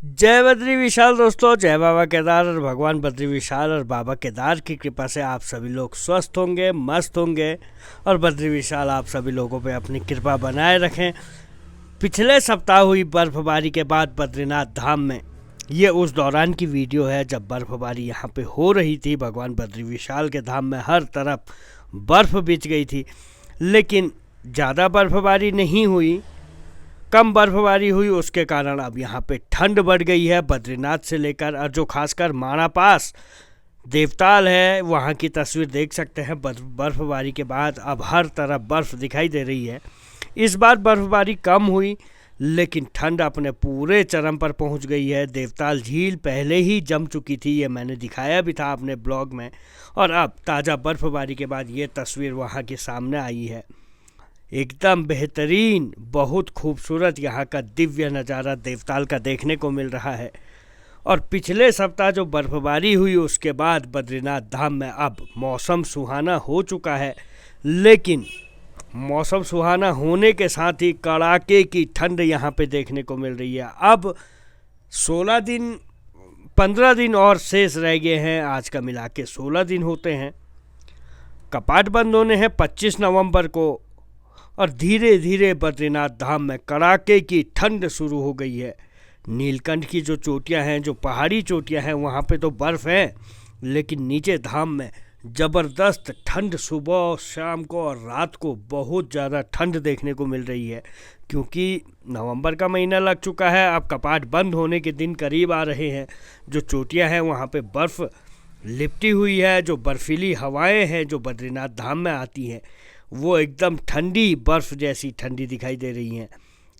जय बद्री विशाल दोस्तों, जय बाबा केदार और भगवान बद्री विशाल और बाबा केदार की कृपा से आप सभी लोग स्वस्थ होंगे, मस्त होंगे और बद्री विशाल आप सभी लोगों पे अपनी कृपा बनाए रखें। पिछले सप्ताह हुई बर्फबारी के बाद बद्रीनाथ धाम में ये उस दौरान की वीडियो है जब बर्फबारी यहाँ पे हो रही थी। भगवान बद्री विशाल के धाम में हर तरफ बर्फ़ बिछ गई थी, लेकिन ज़्यादा बर्फबारी नहीं हुई, कम बर्फबारी हुई। उसके कारण अब यहाँ पे ठंड बढ़ गई है। बद्रीनाथ से लेकर और जो खासकर माणा पास देवताल है वहाँ की तस्वीर देख सकते हैं। बर्फबारी के बाद अब हर तरफ बर्फ़ दिखाई दे रही है। इस बार बर्फबारी कम हुई, लेकिन ठंड अपने पूरे चरम पर पहुँच गई है। देवताल झील पहले ही जम चुकी थी, ये मैंने दिखाया भी था अपने ब्लॉग में, और अब ताज़ा बर्फबारी के बाद ये तस्वीर वहाँ के सामने आई है। एकदम बेहतरीन, बहुत खूबसूरत यहाँ का दिव्य नज़ारा देवताल का देखने को मिल रहा है। और पिछले सप्ताह जो बर्फबारी हुई उसके बाद बद्रीनाथ धाम में अब मौसम सुहाना हो चुका है, लेकिन मौसम सुहाना होने के साथ ही कड़ाके की ठंड यहाँ पे देखने को मिल रही है। अब 15 दिन और शेष रह गए हैं, आज का मिला के 16 दिन होते हैं। कपाट बंद होने हैं 25 नवंबर को, और धीरे धीरे बद्रीनाथ धाम में कड़ाके की ठंड शुरू हो गई है। नीलकंठ की जो चोटियां हैं, जो पहाड़ी चोटियां हैं, वहाँ पे तो बर्फ़ है, लेकिन नीचे धाम में ज़बरदस्त ठंड सुबह, शाम को और रात को बहुत ज़्यादा ठंड देखने को मिल रही है। क्योंकि नवंबर का महीना लग चुका है, अब कपाट बंद होने के दिन करीब आ रहे हैं। जो चोटियाँ हैं वहाँ पे बर्फ़ लिपटी हुई है, जो बर्फीली हवाएं हैं जो बद्रीनाथ धाम में आती हैं वो एकदम ठंडी बर्फ़ जैसी ठंडी दिखाई दे रही हैं।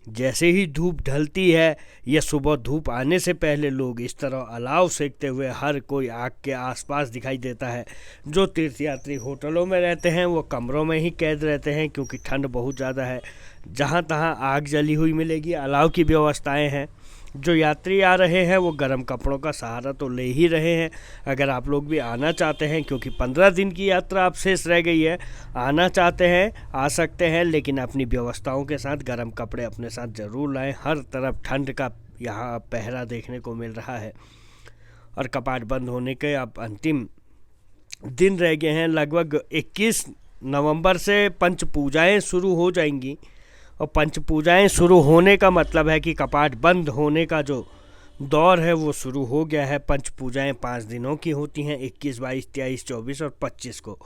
जैसे ही धूप ढलती है या सुबह धूप आने से पहले लोग इस तरह अलाव सेकते हुए हर कोई आग के आसपास दिखाई देता है। जो तीर्थयात्री होटलों में रहते हैं वो कमरों में ही कैद रहते हैं, क्योंकि ठंड बहुत ज़्यादा है। जहाँ तहाँ आग जली हुई मिलेगी, अलाव की व्यवस्थाएँ हैं। जो यात्री आ रहे हैं वो गर्म कपड़ों का सहारा तो ले ही रहे हैं। अगर आप लोग भी आना चाहते हैं, क्योंकि 15 दिन की यात्रा अब शेष रह गई है, आना चाहते हैं आ सकते हैं, लेकिन अपनी व्यवस्थाओं के साथ गर्म कपड़े अपने साथ ज़रूर लाएं। हर तरफ ठंड का यहाँ पहरा देखने को मिल रहा है। और कपाट बंद होने के अब अंतिम दिन रह गए हैं। लगभग 21 नवंबर से पंच पूजाएँ शुरू हो जाएंगी, और पंच पूजाएँ शुरू होने का मतलब है कि कपाट बंद होने का जो दौर है वो शुरू हो गया है। पंच पूजाएँ 5 दिनों की होती हैं, 21, 22, 23, 24 और 25 को।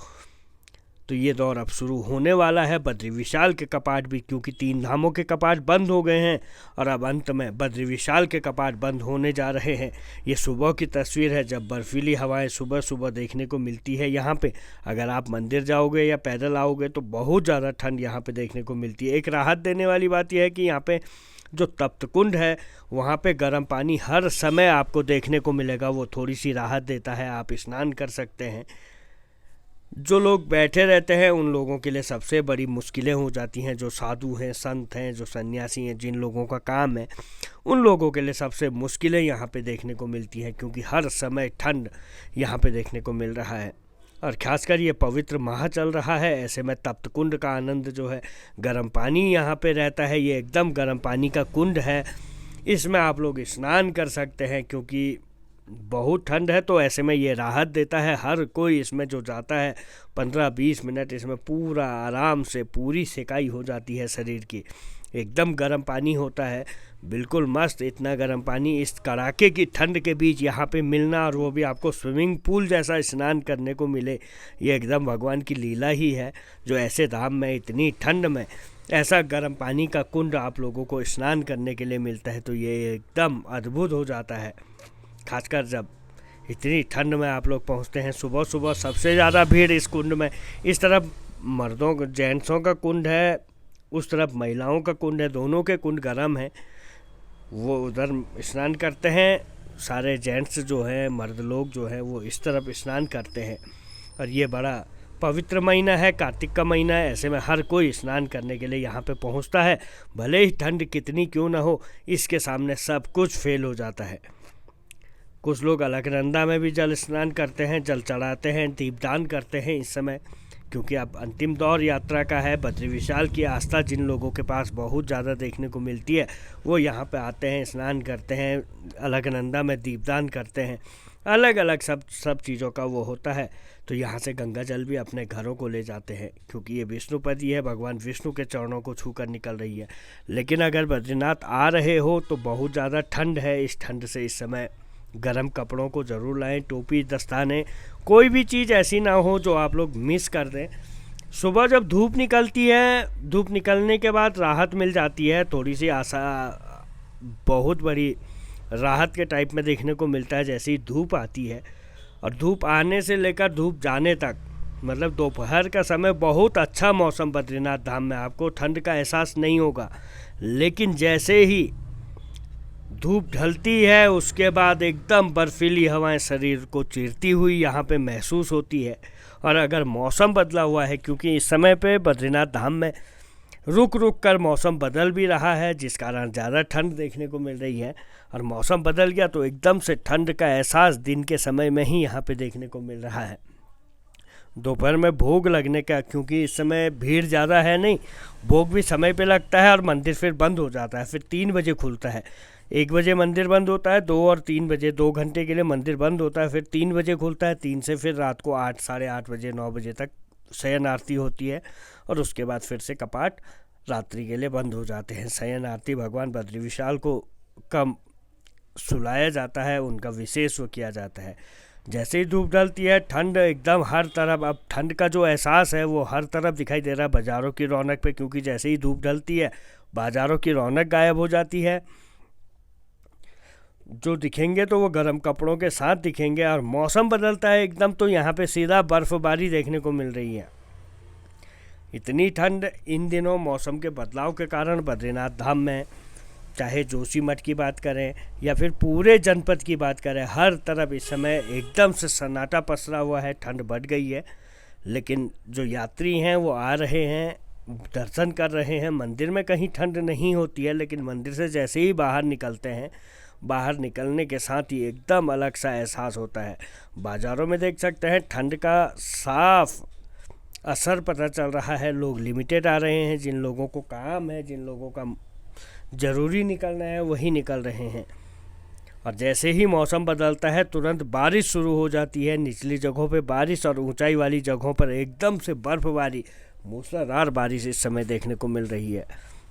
तो ये दौर अब शुरू होने वाला है। बद्री विशाल के कपाट भी, क्योंकि 3 धामों के कपाट बंद हो गए हैं और अब अंत में बद्री विशाल के कपाट बंद होने जा रहे हैं। ये सुबह की तस्वीर है जब बर्फीली हवाएं सुबह सुबह देखने को मिलती है यहाँ पे। अगर आप मंदिर जाओगे या पैदल आओगे तो बहुत ज़्यादा ठंड यहाँ पे देखने को मिलती है। एक राहत देने वाली बात यह है कि यहाँ पे जो तप्त कुंड है वहाँ पे गर्म पानी हर समय आपको देखने को मिलेगा, वो थोड़ी सी राहत देता है, आप स्नान कर सकते हैं। जो लोग बैठे रहते हैं उन लोगों के लिए सबसे बड़ी मुश्किलें हो जाती हैं। जो साधु हैं, संत हैं, जो सन्यासी हैं, जिन लोगों का काम है, उन लोगों के लिए सबसे मुश्किलें यहाँ पे देखने को मिलती हैं, क्योंकि हर समय ठंड यहाँ पे देखने को मिल रहा है। और ख़ासकर ये पवित्र माह चल रहा है, ऐसे में तप्त कुंड का आनंद जो है, गर्म पानी यहाँ पे रहता है। ये एकदम गर्म पानी का कुंड है, इसमें आप लोग स्नान कर सकते हैं। क्योंकि बहुत ठंड है तो ऐसे में ये राहत देता है। हर कोई इसमें जो जाता है 15-20 मिनट इसमें पूरा आराम से पूरी सेकाई हो जाती है शरीर की। एकदम गर्म पानी होता है, बिल्कुल मस्त। इतना गर्म पानी इस कड़ाके की ठंड के बीच यहाँ पे मिलना, और वो भी आपको स्विमिंग पूल जैसा स्नान करने को मिले, ये एकदम भगवान की लीला ही है। जो ऐसे धाम में इतनी ठंड में ऐसा गर्म पानी का कुंड आप लोगों को स्नान करने के लिए मिलता है तो ये एकदम अद्भुत हो जाता है। खासकर जब इतनी ठंड में आप लोग पहुंचते हैं। सुबह सुबह सबसे ज़्यादा भीड़ इस कुंड में। इस तरफ मर्दों जेंट्सों का कुंड है, उस तरफ महिलाओं का कुंड है, दोनों के कुंड गर्म हैं। वो उधर स्नान करते हैं, सारे जेंट्स जो हैं, मर्द लोग जो हैं वो इस तरफ स्नान करते हैं। और ये बड़ा पवित्र महीना है, कार्तिक का महीना है, ऐसे में हर कोई स्नान करने के लिए यहाँ पे पहुँचता है। भले ही ठंड कितनी क्यों ना हो, इसके सामने सब कुछ फेल हो जाता है। कुछ लोग अलकनंदा में भी जल स्नान करते हैं, जल चढ़ाते हैं, दीपदान करते हैं इस समय, क्योंकि अब अंतिम दौर यात्रा का है। बद्री विशाल की आस्था जिन लोगों के पास बहुत ज़्यादा देखने को मिलती है वो यहाँ पे आते हैं, स्नान करते हैं, अलकनंदा में दीपदान करते हैं, अलग अलग सब चीज़ों का वो होता है। तो यहाँ से गंगा जल भी अपने घरों को ले जाते हैं, क्योंकि ये विष्णुपति है, भगवान विष्णु के चरणों को छूकर निकल रही है। लेकिन अगर बद्रीनाथ आ रहे हो तो बहुत ज़्यादा ठंड है। इस ठंड से इस समय गर्म कपड़ों को ज़रूर लाएं, टोपी, दस्ताने, कोई भी चीज़ ऐसी ना हो जो आप लोग मिस कर दें। सुबह जब धूप निकलती है, धूप निकलने के बाद राहत मिल जाती है, थोड़ी सी बहुत बड़ी राहत के टाइप में देखने को मिलता है जैसे ही धूप आती है। और धूप आने से लेकर धूप जाने तक, मतलब दोपहर का समय, बहुत अच्छा मौसम बद्रीनाथ धाम में, आपको ठंड का एहसास नहीं होगा। लेकिन जैसे ही धूप ढलती है उसके बाद एकदम बर्फीली हवाएं शरीर को चीरती हुई यहाँ पे महसूस होती है। और अगर मौसम बदला हुआ है, क्योंकि इस समय पे बद्रीनाथ धाम में रुक रुक कर मौसम बदल भी रहा है, जिस कारण ज़्यादा ठंड देखने को मिल रही है। और मौसम बदल गया तो एकदम से ठंड का एहसास दिन के समय में ही यहाँ पे देखने को मिल रहा है। दोपहर में भोग लगने का, क्योंकि इस समय भीड़ ज़्यादा है नहीं, भोग भी समय पे लगता है और मंदिर फिर बंद हो जाता है। फिर 3 बजे खुलता है, 1 बजे मंदिर बंद होता है, 2 और 3 बजे 2 घंटे के लिए मंदिर बंद होता है, फिर 3 बजे खुलता है। 3 से फिर रात को 8, साढ़े 8 बजे, 9 बजे तक शयन आरती होती है और उसके बाद फिर से कपाट रात्रि के लिए बंद हो जाते हैं। शयन आरती भगवान बद्री विशाल को कम सुलाया जाता है, उनका विशेष वो किया जाता है। जैसे ही धूप ढलती है, ठंड एकदम हर तरफ, अब ठंड का जो एहसास है वो हर तरफ दिखाई दे रहा है बाज़ारों की रौनक पे, क्योंकि जैसे ही धूप ढलती है बाज़ारों की रौनक गायब हो जाती है। जो दिखेंगे तो वो गर्म कपड़ों के साथ दिखेंगे। और मौसम बदलता है एकदम, तो यहाँ पे सीधा बर्फ़बारी देखने को मिल रही है। इतनी ठंड इन दिनों मौसम के बदलाव के कारण बद्रीनाथ धाम में, चाहे जोशीमठ की बात करें या फिर पूरे जनपद की बात करें, हर तरफ इस समय एकदम से सन्नाटा पसरा हुआ है। ठंड बढ़ गई है, लेकिन जो यात्री हैं वो आ रहे हैं, दर्शन कर रहे हैं। मंदिर में कहीं ठंड नहीं होती है, लेकिन मंदिर से जैसे ही बाहर निकलते हैं, बाहर निकलने के साथ ही एकदम अलग सा एहसास होता है। बाज़ारों में देख सकते हैं ठंड का साफ असर पता चल रहा है। लोग लिमिटेड आ रहे हैं, जिन लोगों को काम है, जिन लोगों का ज़रूरी निकलना है, वही निकल रहे हैं। और जैसे ही मौसम बदलता है तुरंत बारिश शुरू हो जाती है। निचली जगहों पे बारिश और ऊंचाई वाली जगहों पर एकदम से बर्फबारी, मूसलाधार बारिश इस समय देखने को मिल रही है।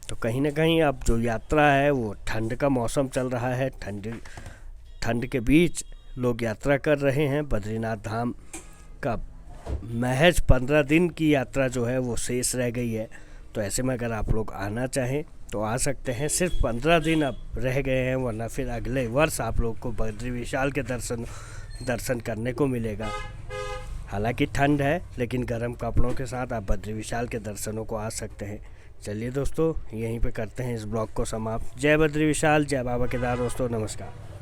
तो कहीं ना कहीं अब जो यात्रा है वो ठंड का मौसम चल रहा है। ठंड के बीच लोग यात्रा कर रहे हैं। बद्रीनाथ धाम का महज 15 दिन की यात्रा जो है वो शेष रह गई है। तो ऐसे में अगर आप लोग आना चाहें तो आ सकते हैं। सिर्फ 15 दिन अब रह गए हैं, वरना फिर अगले वर्ष आप लोग को बद्री विशाल के दर्शन करने को मिलेगा। हालांकि ठंड है, लेकिन गर्म कपड़ों के साथ आप बद्री विशाल के दर्शनों को आ सकते हैं। चलिए दोस्तों, यहीं पे करते हैं इस ब्लॉग को समाप्त। जय बद्री विशाल, जय बाबा केदार। दोस्तों नमस्कार।